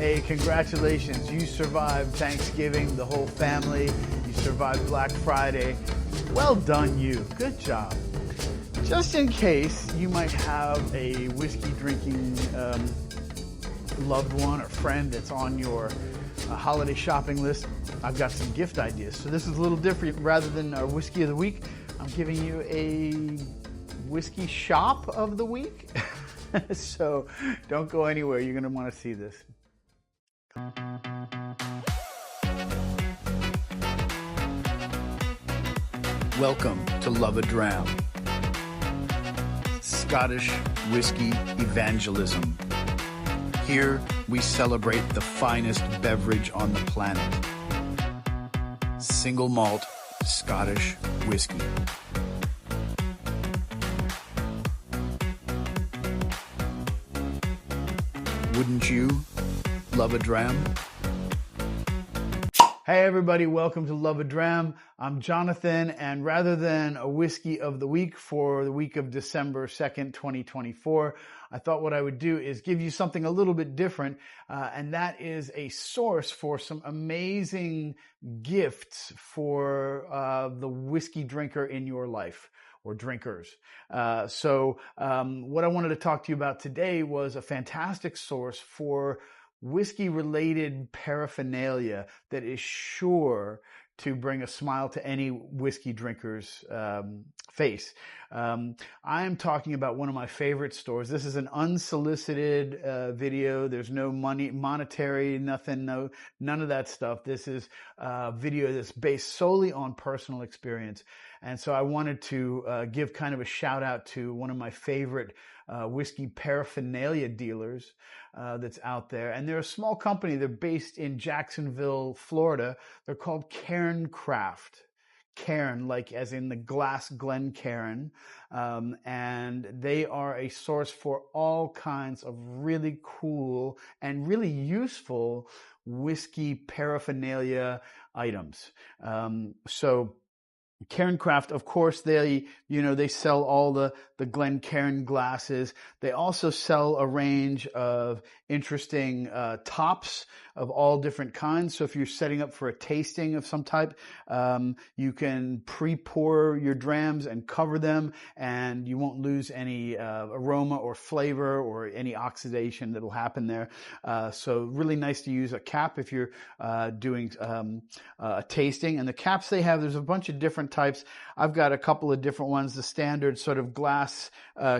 Hey, congratulations. You survived Thanksgiving, the whole family. You survived Black Friday. Well done, you. Good job. Just in case you might have a whiskey drinking loved one or friend that's on your holiday shopping list, I've got some gift ideas. So this is a little different. Rather than our whiskey of the week, I'm giving you a whiskey shop of the week. So don't go anywhere. You're going to want to see this. Welcome to Love-A-Dram, Scottish whiskey evangelism. Here we celebrate the finest beverage on the planet, single malt Scottish whiskey. Wouldn't you love a dram? Hey everybody, welcome to Love-A-Dram. I'm Jonathan, and rather than a whiskey of the week for the week of December 2nd, 2024, I thought what I would do is give you something a little bit different, and that is a source for some amazing gifts for the whiskey drinker in your life. Or drinkers. So what I wanted to talk to you about today was a fantastic source for whiskey-related paraphernalia that is sure to bring a smile to any whiskey drinker's face. I am talking about one of my favorite stores. This is an unsolicited video. There's no monetary, nothing, none of that stuff. This is a video that's based solely on personal experience. And so I wanted to give kind of a shout out to one of my favorite whiskey paraphernalia dealers that's out there. And they're a small company. They're based in Jacksonville, Florida. They're called Cairn Craft. Cairn, like as in the glass Glencairn. And they are a source for all kinds of really cool and really useful whiskey paraphernalia items. So Cairn Craft, of course, they sell all the Glencairn glasses. They also sell a range of interesting tops of all different kinds. So if you're setting up for a tasting of some type, you can pre-pour your drams and cover them, and you won't lose any aroma or flavor or any oxidation that'll happen there. So really nice to use a cap if you're doing a tasting. And the caps they have, there's a bunch of different types. I've got a couple of different ones, the standard sort of glass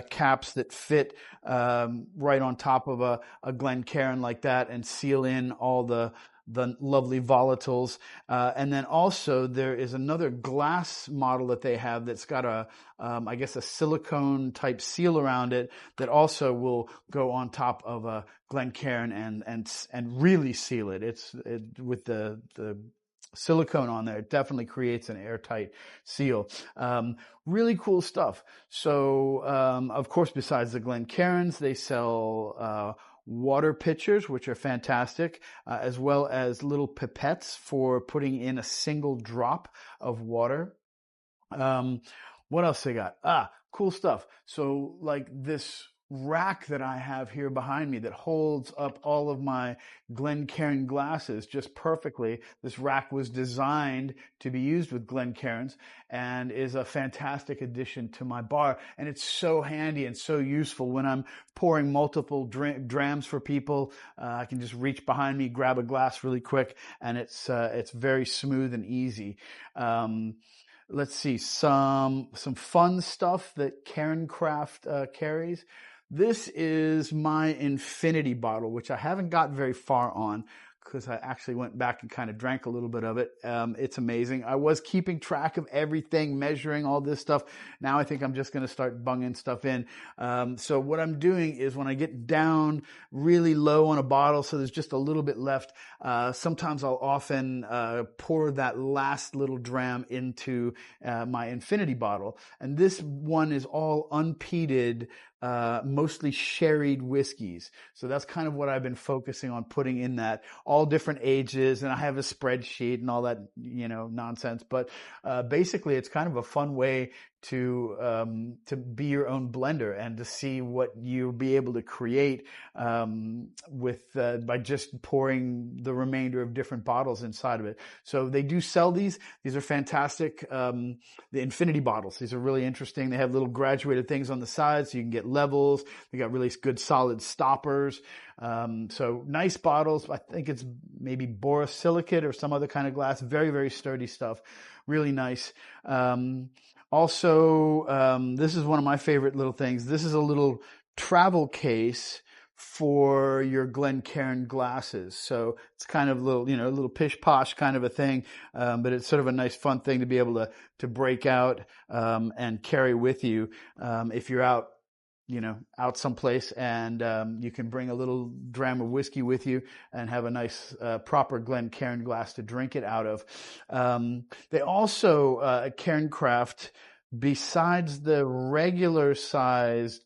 caps that fit right on top of a Glencairn like that and seal in all the lovely volatiles. And then also there is another glass model that they have that's got I guess a silicone type seal around it that also will go on top of a Glencairn and really seal it. It's with the silicone on there. It definitely creates an airtight seal. Really cool stuff. So, of course, besides the Glencairns, they sell water pitchers, which are fantastic, as well as little pipettes for putting in a single drop of water. What else they got? Cool stuff. So like this rack that I have here behind me that holds up all of my Glencairn glasses just perfectly. This rack was designed to be used with Glencairns and is a fantastic addition to my bar. And it's so handy and so useful when I'm pouring multiple drams for people. I can just reach behind me, grab a glass really quick, and it's very smooth and easy. Let's see, some fun stuff that Cairn Craft carries. This is my infinity bottle, which I haven't got very far on because I actually went back and kind of drank a little bit of it. It's amazing. I was keeping track of everything, measuring all this stuff. Now I think I'm just going to start bunging stuff in. So what I'm doing is when I get down really low on a bottle, so there's just a little bit left, sometimes I'll often pour that last little dram into my infinity bottle. And this one is all unpeated, mostly sherried whiskeys. So that's kind of what I've been focusing on putting in that. All different ages, and I have a spreadsheet and all that, nonsense. But basically, it's kind of a fun way to be your own blender and to see what you'll be able to create by just pouring the remainder of different bottles inside of it. So they do sell these. These are fantastic. The infinity bottles. These are really interesting. They have little graduated things on the side so you can get levels. They got really good solid stoppers. So nice bottles. I think it's maybe borosilicate or some other kind of glass. Very, very sturdy stuff. Really nice. Also, this is one of my favorite little things. This is a little travel case for your Cairn glasses. So it's kind of a little pish posh kind of a thing. But it's sort of a nice fun thing to be able to break out, and carry with you, if you're out someplace, and you can bring a little dram of whiskey with you and have a nice proper Cairn glass to drink it out of. They also at Cairn Craft, besides the regular sized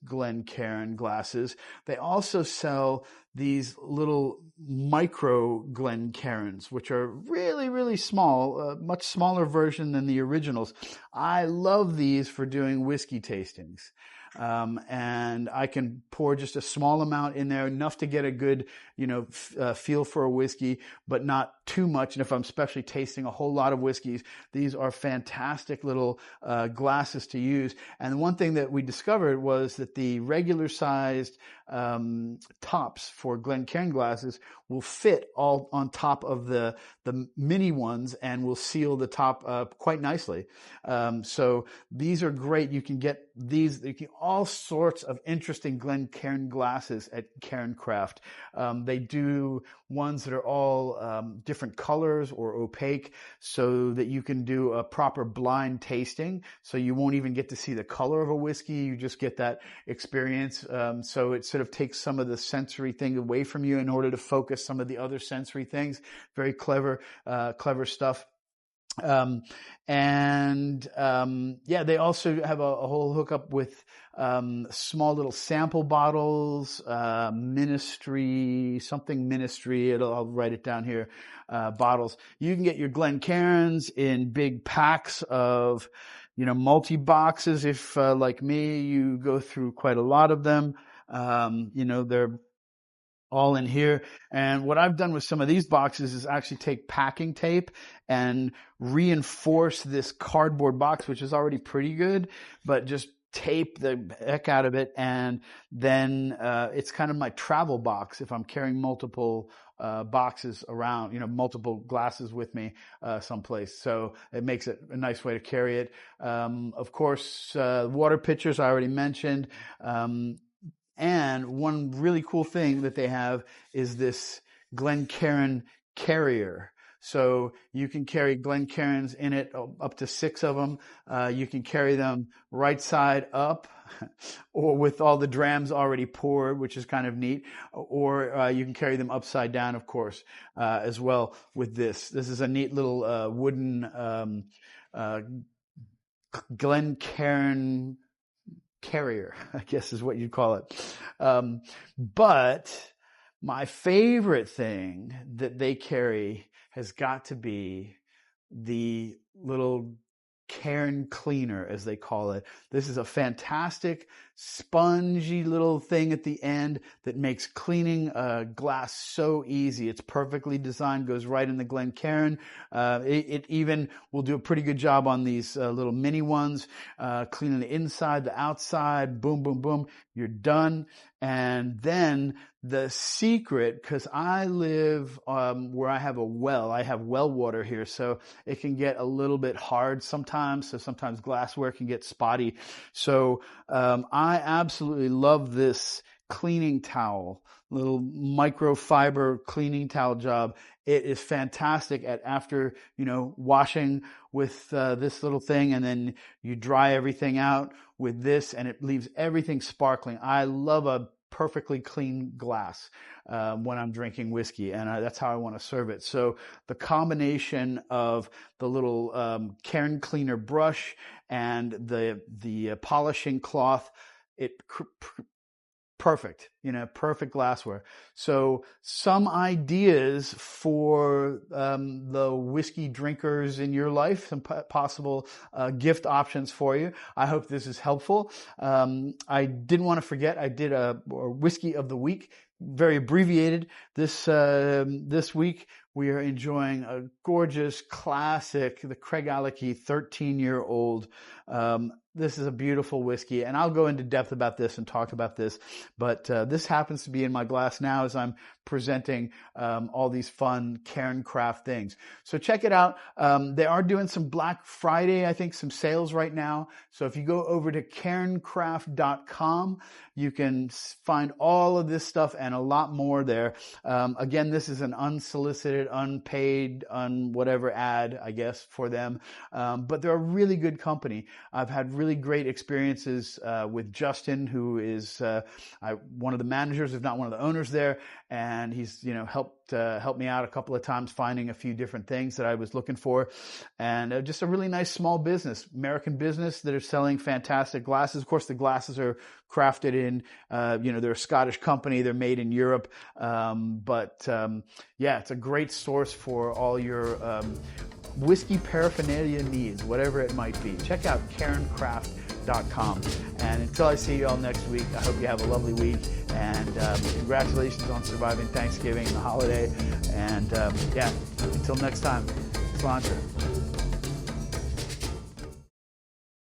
Cairn glasses, they also sell these little micro Cairns, which are really, really small, much smaller version than the originals. I love these for doing whiskey tastings. And I can pour just a small amount in there, enough to get a good, feel for a whiskey, but not too much. And if I'm especially tasting a whole lot of whiskeys, these are fantastic little glasses to use. And the one thing that we discovered was that the regular sized tops for Cairn glasses will fit all on top of the mini ones and will seal the top quite nicely. So these are great. You can get these, all sorts of interesting Cairn glasses at Cairn Craft. They do ones that are all different colors or opaque, so that you can do a proper blind tasting. So you won't even get to see the color of a whiskey. You just get that experience. So it sort of takes some of the sensory thing away from you in order to focus some of the other sensory things. Very clever stuff. They also have a whole hookup with small little sample bottles, ministry, I'll write it down here, bottles. You can get your Cairns in big packs of, multi-boxes. If, like me, you go through quite a lot of them, they're all in here. And what I've done with some of these boxes is actually take packing tape and reinforce this cardboard box, which is already pretty good, but just tape the heck out of it. And then it's kind of my travel box if I'm carrying multiple boxes around, multiple glasses with me someplace. So it makes it a nice way to carry it. Of course, water pitchers I already mentioned. And one really cool thing that they have is this Cairn carrier. So you can carry Cairns in it, up to 6 of them. You can carry them right side up, or with all the drams already poured, which is kind of neat. Or you can carry them upside down, of course, as well with this. This is a neat little wooden Cairn carrier, I guess is what you'd call it. But my favorite thing that they carry has got to be the little Cairn cleaner, as they call it. This is a fantastic spongy little thing at the end that makes cleaning glass so easy. It's perfectly designed, goes right in the Cairn. It even will do a pretty good job on these little mini ones, cleaning the inside, the outside, boom, boom, boom, you're done. And then the secret, because I live where I have well water here, so it can get a little bit hard sometimes. So sometimes glassware can get spotty. So I absolutely love this cleaning towel, little microfiber cleaning towel job. It is fantastic after washing with this little thing, and then you dry everything out with this, and it leaves everything sparkling. I love a perfectly clean glass when I'm drinking whiskey, and that's how I want to serve it. So the combination of the little Cairn cleaner brush and the polishing cloth, it perfect, perfect glassware. So some ideas for the whiskey drinkers in your life, some possible gift options for you. I hope this is helpful. I didn't want to forget, I did a whiskey of the week, very abbreviated. This week we are enjoying a gorgeous classic, the Craig Alecky 13-year-old. This is a beautiful whiskey, and I'll go into depth about this and talk about this, but this happens to be in my glass now as I'm presenting all these fun Cairn Craft things. So check it out. They are doing some Black Friday, I think, some sales right now. So if you go over to cairncraft.com, you can find all of this stuff and a lot more there. Again, this is an unsolicited, unpaid, whatever ad, I guess, for them. But they're a really good company. I've had really great experiences with Justin, who is one of the managers, if not one of the owners there, and he's helped me out a couple of times finding a few different things that I was looking for, and just a really nice small business, American business that are selling fantastic glasses. Of course, the glasses are crafted in, they're a Scottish company, they're made in Europe, but it's a great source for all your whiskey paraphernalia needs, whatever it might be. Check out cairncraft.com. And until I see you all next week, I hope you have a lovely week. And congratulations on surviving Thanksgiving and the holiday. And until next time, cilantro.